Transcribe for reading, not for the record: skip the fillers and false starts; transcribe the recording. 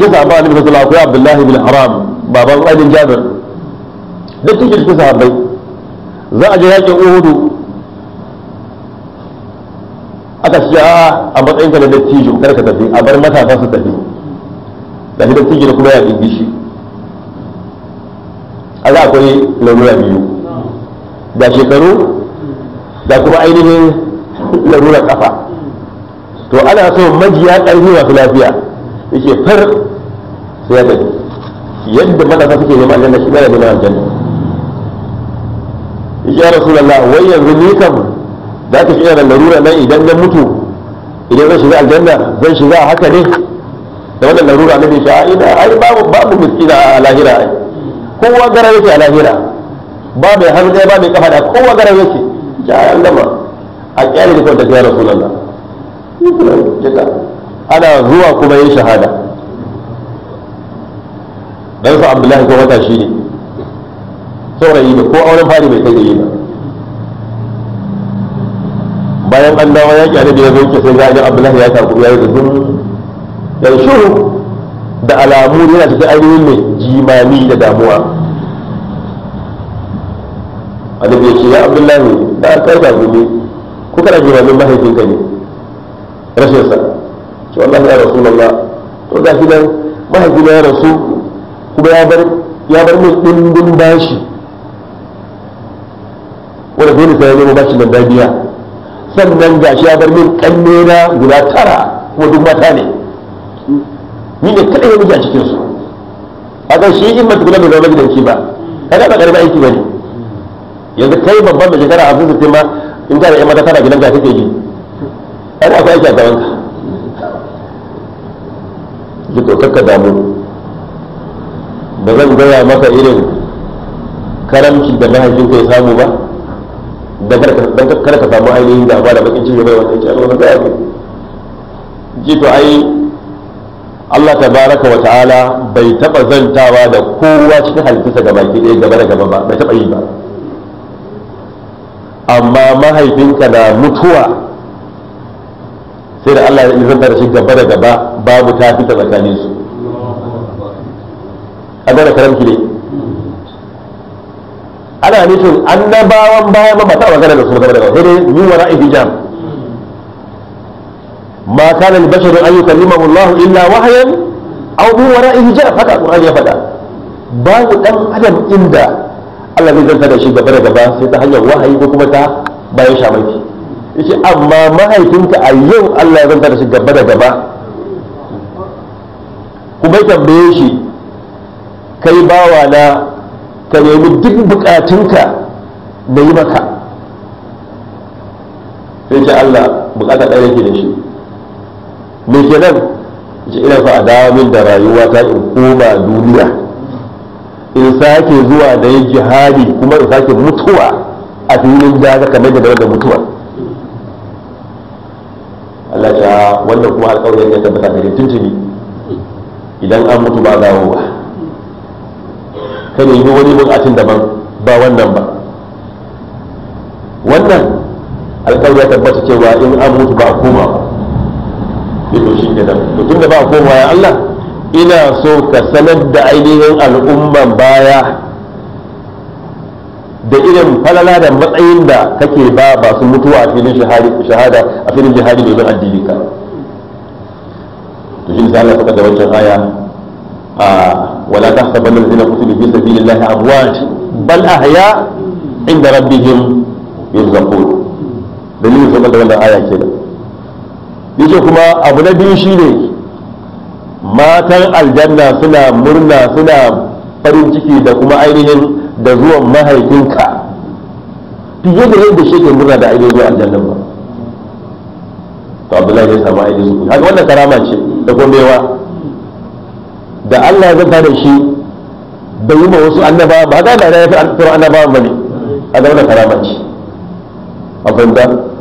cikin sahabba annabi sallallahu alaihi wasallam akwai Abdullahi bin Haram baban Aidin Jabir duk cikin sahabbai za a je yakin Uhudu aka ce a matsayin ka na dattijo kar ka tafi a bar matasa su tafi da shi dattijo da kuma ya gishi aga akwai larura biyu da shekaru da kuma ainihin larura kafa to ana so majiya ƙarfi masu lafiya yake far sai ya tafi yadda matasa suke neman aljanna shi baya neman aljanna ya rasulullah wai yanzu ni kam za ka shi yana larura nan idan na mutu idan zan shiga aljanna zan shiga haka ne da wannan larura na nisha ina ai babu miskina a lahira ai kowa gara yake a lahira ba mai hannu ɗaya ba mai kafa da kowa gara yake ya an gama a kyale da kwanta ya rasulullah ana zuwa kuma yin shahada dan su abdullahi ko wata shi ne saurayi da ko auren fari bai kai da yi ba bayan an dawo ya kyale da ya zo ke sai ga abdullahi ya tafi ya yi zuzun ya shuru da alamu yana cikin ainihin mai jimami da damuwa annabi ya ce ya abdullahi da kai da gumi ko kana jimamin mahaifinka ne rashin sa ce wallahi ya rasulullah to ga shi nan mahaifina ya rasu kuma ya bar min dindin bashi wanda dole sai ya nemo bashi nan dabiya sannan ga shi ya bar min kannena guda 9 kuma duk mata ne ni ne kada ya miji a cikin su a ga shi in mutum bai zama gidanci ba kaga ba karba aiki bane yanzu kai babban da shekara 50 ma in ka da yan mata tana gidan ka kake ji ana akwai aiki a gaban ka jiko kakka damu ba zan gaya maka irin karamci da mahaifinka ya samu ba da kar ka samu ainihin da ba da bakin ciki bai wanda ya ce alwala gaya ne ji to ai Allah tabaraka wa ta'ala bai taba zantawa da kowa cikin halittarsa ga baki ɗaya gaba da gaba ba bai taba yi ba amma mahaifinka na mutuwa sai da Allah ya zanta da shi gaba da gaba babu ta fita tsakanin su a gane karamki ne ana nufin annabawan baya ma ta magana da su gaba da gaba sai dai yi wa ra'i hijab ma kana li basharin an yukallimahu Allah illa wahyan aw bi wara'i hijab haka Qur'ani ya faɗa babu dan adam inda Allah zai zanta da shi gaba da gaba sai ta hanyar wahayi ko kuma ta bayan shamaki yace amma mahaifinka a yau Allah ya zanta da shi gaba da gaba kuma ya tambaye shi kai bawa na ka nemi duk bukatunka da yi maka sai ce Allah bukata ɗaya yake da shi me kenan ce ina fa a dawo min da rayuwa ta in koma duniya in sake zuwa da yin jihadi kuma in sake mutuwa a filin daga kamar da mutuwa Allah ta wannan kuma alƙawarin ya tabbata da tuntuni idan an mutu ba dawowa ka nemi wani bukatun daban ba wannan ba wannan alƙawari ya tabbata cewa in an mutu ba a koma ba to shi ke da tun da ba a koma ya Allah ina so ka sanar da ainihin al'umman baya da irin falala da matsayin da kake ba su mutuwa a filin shahada a filin jihadi domin addini ka to shi ne Allah saka da wancan aya ولا تحسبن الذين قتلوا في سبيل الله أموات بل أحياء عند ربهم يرزقون dalilin sanar da wannan aya kenan yake kuma abu na biyu shine matan aljanna suna murna suna farin ciki da kuma ainihin da zuwan mahaifinka fiye da yadda shi ke murna da ainihin zuwan aljanna ba to Abdullahi ya samu ainihin su haka wannan karama ce da gomewa da Allah ya zanta da shi bai yi ma wasu annaba ba ga da ya fi annabawan bane a ga wannan karama ce a fahimta